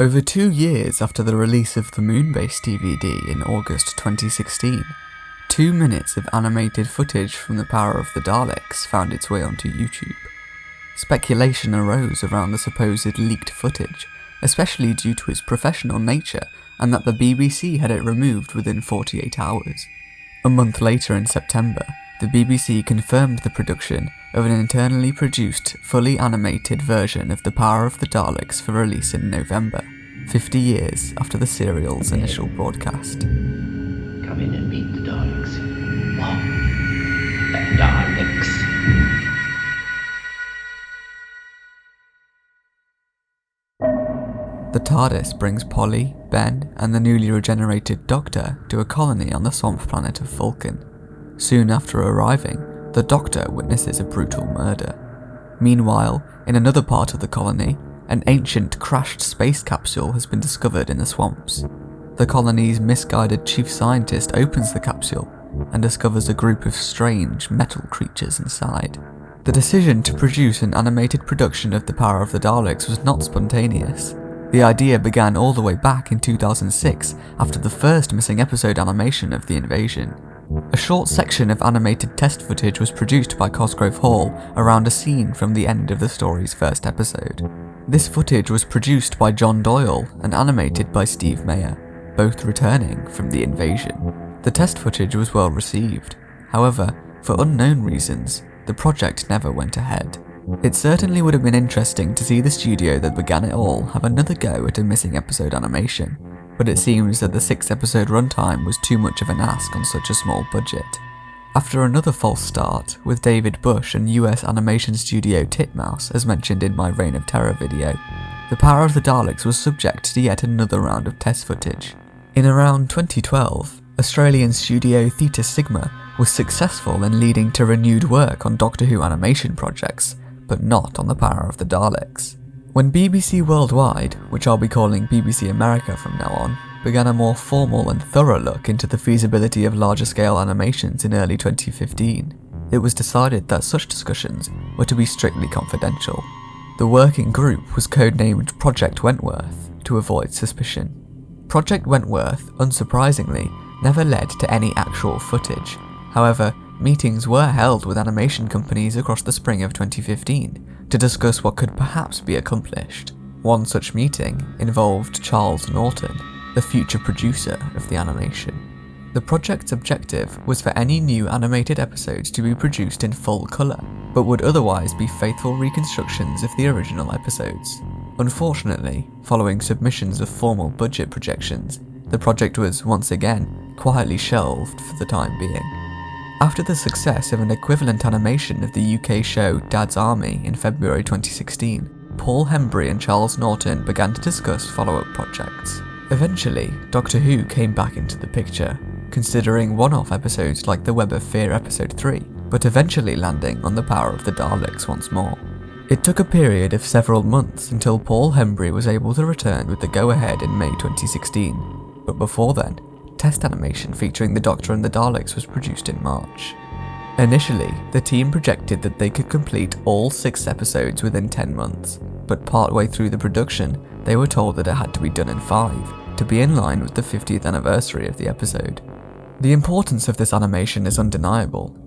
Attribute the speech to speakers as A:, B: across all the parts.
A: Over 2 years after the release of the Moonbase DVD in August 2016, 2 minutes of animated footage from the Power of the Daleks found its way onto YouTube. Speculation arose around the supposed leaked footage, especially due to its professional nature and that the BBC had it removed within 48 hours. A month later in September, the BBC confirmed the production of an internally produced, fully animated version of The Power of the Daleks for release in November, 50 years after the serial's initial broadcast.
B: Come in and meet the Daleks. What? The Daleks.
A: The TARDIS brings Polly, Ben, and the newly regenerated Doctor to a colony on the swamp planet of Vulcan. Soon after arriving, the Doctor witnesses a brutal murder. Meanwhile, in another part of the colony, an ancient crashed space capsule has been discovered in the swamps. The colony's misguided chief scientist opens the capsule and discovers a group of strange metal creatures inside. The decision to produce an animated production of The Power of the Daleks was not spontaneous. The idea began all the way back in 2006 after the first missing episode animation of the invasion. A short section of animated test footage was produced by Cosgrove Hall around a scene from the end of the story's first episode. This footage was produced by John Doyle and animated by Steve Mayer, both returning from the invasion. The test footage was well received. However, for unknown reasons, the project never went ahead. It certainly would have been interesting to see the studio that began it all have another go at a missing episode animation, but it seems that the 6-episode runtime was too much of an ask on such a small budget. After another false start, with David Bush and US animation studio Titmouse as mentioned in my Reign of Terror video, The Power of the Daleks was subject to yet another round of test footage. In around 2012, Australian studio Theta Sigma was successful in leading to renewed work on Doctor Who animation projects, but not on The Power of the Daleks. When BBC Worldwide, which I'll be calling BBC America from now on, began a more formal and thorough look into the feasibility of larger scale animations in early 2015, it was decided that such discussions were to be strictly confidential. The working group was codenamed Project Wentworth to avoid suspicion. Project Wentworth, unsurprisingly, never led to any actual footage. However, meetings were held with animation companies across the spring of 2015 to discuss what could perhaps be accomplished. One such meeting involved Charles Norton, the future producer of the animation. The project's objective was for any new animated episodes to be produced in full colour, but would otherwise be faithful reconstructions of the original episodes. Unfortunately, following submissions of formal budget projections, the project was once again quietly shelved for the time being. After the success of an equivalent animation of the UK show Dad's Army in February 2016, Paul Hembry and Charles Norton began to discuss follow-up projects. Eventually, Doctor Who came back into the picture, considering one-off episodes like The Web of Fear episode 3, but eventually landing on The Power of the Daleks once more. It took a period of several months until Paul Hembry was able to return with the go-ahead in May 2016, but before then, test animation featuring the Doctor and the Daleks was produced in March. Initially, the team projected that they could complete all 6 episodes within 10 months, but partway through the production, they were told that it had to be done in 5, to be in line with the 50th anniversary of the episode. The importance of this animation is undeniable.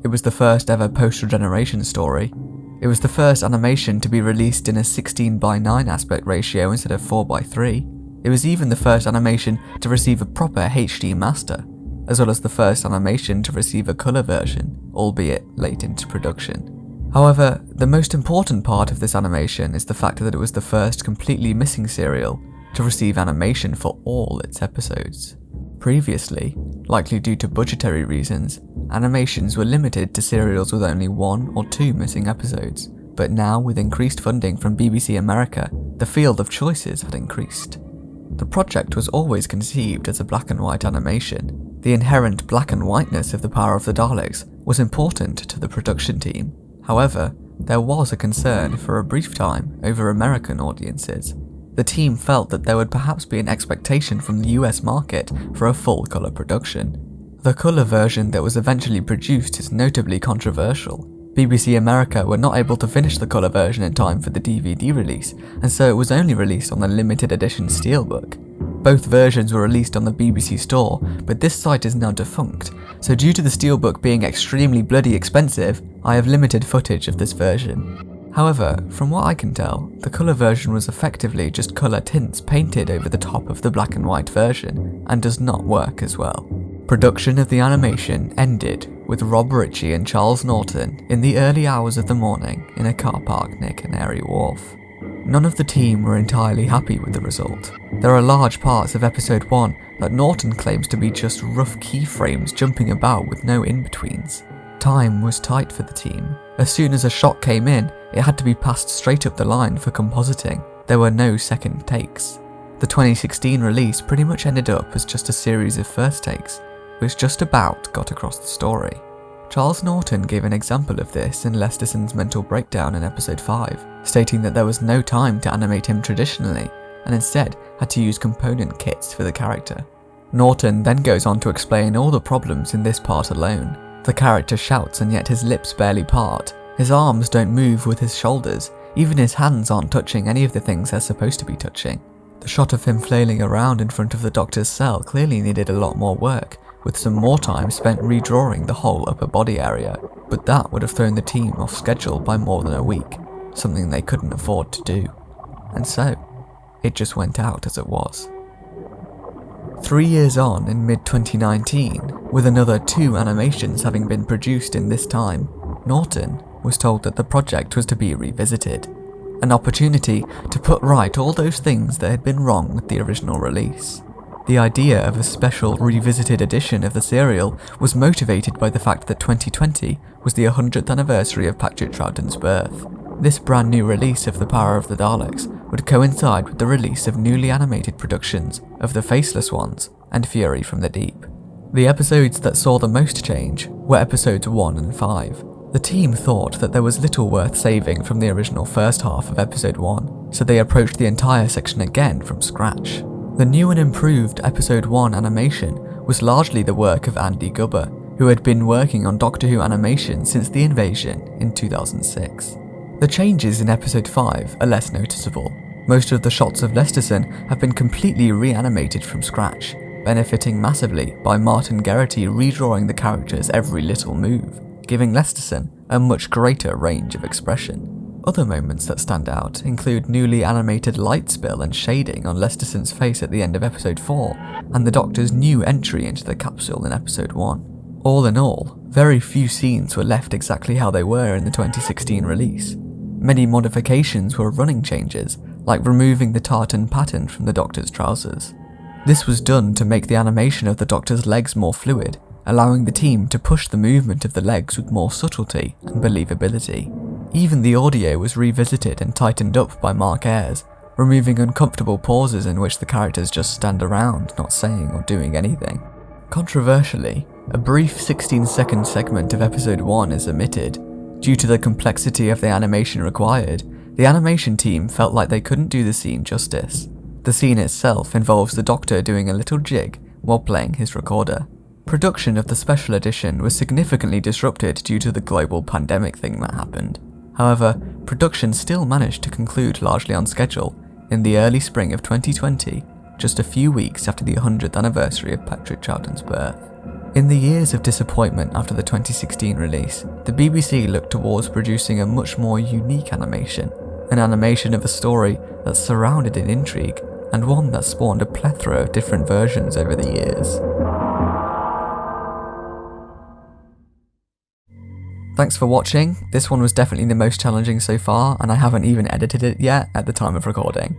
A: It was the first ever post-regeneration story. It was the first animation to be released in a 16:9 aspect ratio instead of 4:3. It was even the first animation to receive a proper HD master, as well as the first animation to receive a colour version, albeit late into production. However, the most important part of this animation is the fact that it was the first completely missing serial to receive animation for all its episodes. Previously, likely due to budgetary reasons, animations were limited to serials with only 1 or 2 missing episodes, but now with increased funding from BBC America, the field of choices had increased. The project was always conceived as a black and white animation. The inherent black and whiteness of The Power of the Daleks was important to the production team. However, there was a concern for a brief time over American audiences. The team felt that there would perhaps be an expectation from the US market for a full colour production. The colour version that was eventually produced is notably controversial, BBC America were not able to finish the colour version in time for the DVD release, and so it was only released on the limited edition steelbook. Both versions were released on the BBC store, but this site is now defunct, so due to the steelbook being extremely bloody expensive, I have limited footage of this version. However, from what I can tell, the colour version was effectively just colour tints painted over the top of the black and white version, and does not work as well. Production of the animation ended with Rob Ritchie and Charles Norton in the early hours of the morning in a car park near Canary Wharf. None of the team were entirely happy with the result. There are large parts of episode 1 that Norton claims to be just rough keyframes jumping about with no in-betweens. Time was tight for the team. As soon as a shot came in, it had to be passed straight up the line for compositing. There were no second takes. The 2016 release pretty much ended up as just a series of first takes, which just about got across the story. Charles Norton gave an example of this in Lesterson's mental breakdown in episode 5, stating that there was no time to animate him traditionally, and instead had to use component kits for the character. Norton then goes on to explain all the problems in this part alone. The character shouts and yet his lips barely part, his arms don't move with his shoulders, even his hands aren't touching any of the things they're supposed to be touching. The shot of him flailing around in front of the Doctor's cell clearly needed a lot more work, with some more time spent redrawing the whole upper body area, but that would have thrown the team off schedule by more than a week, something they couldn't afford to do. And so, it just went out as it was. 3 years on, in mid-2019, with another 2 animations having been produced in this time, Norton was told that the project was to be revisited. An opportunity to put right all those things that had been wrong with the original release. The idea of a special revisited edition of the serial was motivated by the fact that 2020 was the 100th anniversary of Patrick Troughton's birth. This brand new release of The Power of the Daleks would coincide with the release of newly animated productions of The Faceless Ones and Fury from the Deep. The episodes that saw the most change were episodes 1 and 5. The team thought that there was little worth saving from the original first half of episode 1, so they approached the entire section again from scratch. The new and improved episode 1 animation was largely the work of Andy Gubber, who had been working on Doctor Who animation since the invasion in 2006. The changes in episode 5 are less noticeable. Most of the shots of Lesterson have been completely reanimated from scratch, benefiting massively by Martin Geraghty redrawing the character's every little move, giving Lesterson a much greater range of expression. Other moments that stand out include newly animated light spill and shading on Lesterson's face at the end of episode 4, and the Doctor's new entry into the capsule in episode 1. All in all, very few scenes were left exactly how they were in the 2016 release. Many modifications were running changes, like removing the tartan pattern from the Doctor's trousers. This was done to make the animation of the Doctor's legs more fluid, allowing the team to push the movement of the legs with more subtlety and believability. Even the audio was revisited and tightened up by Mark Ayres, removing uncomfortable pauses in which the characters just stand around, not saying or doing anything. Controversially, a brief 16-second segment of episode 1 is omitted. Due to the complexity of the animation required, the animation team felt like they couldn't do the scene justice. The scene itself involves the Doctor doing a little jig while playing his recorder. Production of the special edition was significantly disrupted due to the global pandemic thing that happened. However, production still managed to conclude largely on schedule in the early spring of 2020, just a few weeks after the 100th anniversary of Patrick Troughton's birth. In the years of disappointment after the 2016 release, the BBC looked towards producing a much more unique animation, an animation of a story that's surrounded in intrigue, and one that spawned a plethora of different versions over the years. Thanks for watching. This one was definitely the most challenging so far, and I haven't even edited it yet at the time of recording.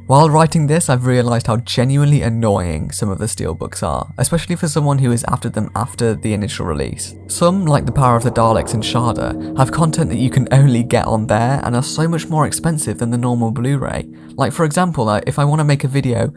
A: While writing this, I've realised how genuinely annoying some of the steelbooks are, especially for someone who is after them after the initial release. Some, like The Power of the Daleks and Sharda, have content that you can only get on there and are so much more expensive than the normal Blu-ray. Like for example, if I want to make a video,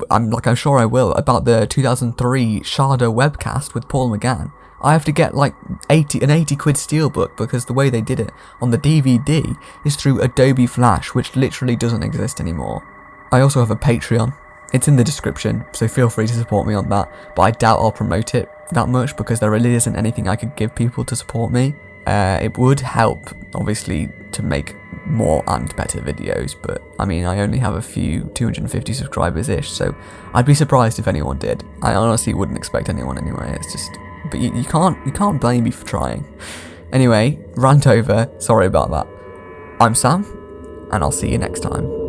A: I'm sure I will, about the 2003 Sharda webcast with Paul McGann, I have to get like an 80 quid steelbook because the way they did it on the DVD is through Adobe Flash, which literally doesn't exist anymore. I also have a Patreon. It's in the description, so feel free to support me on that, but I doubt I'll promote it that much because there really isn't anything I could give people to support me. It would help, obviously, to make more and better videos, but I mean, I only have a few 250 subscribers-ish, so I'd be surprised if anyone did. I honestly wouldn't expect anyone anyway. It's just, but you can't blame me for trying. Anyway, rant over. Sorry about that. I'm Sam, and I'll see you next time.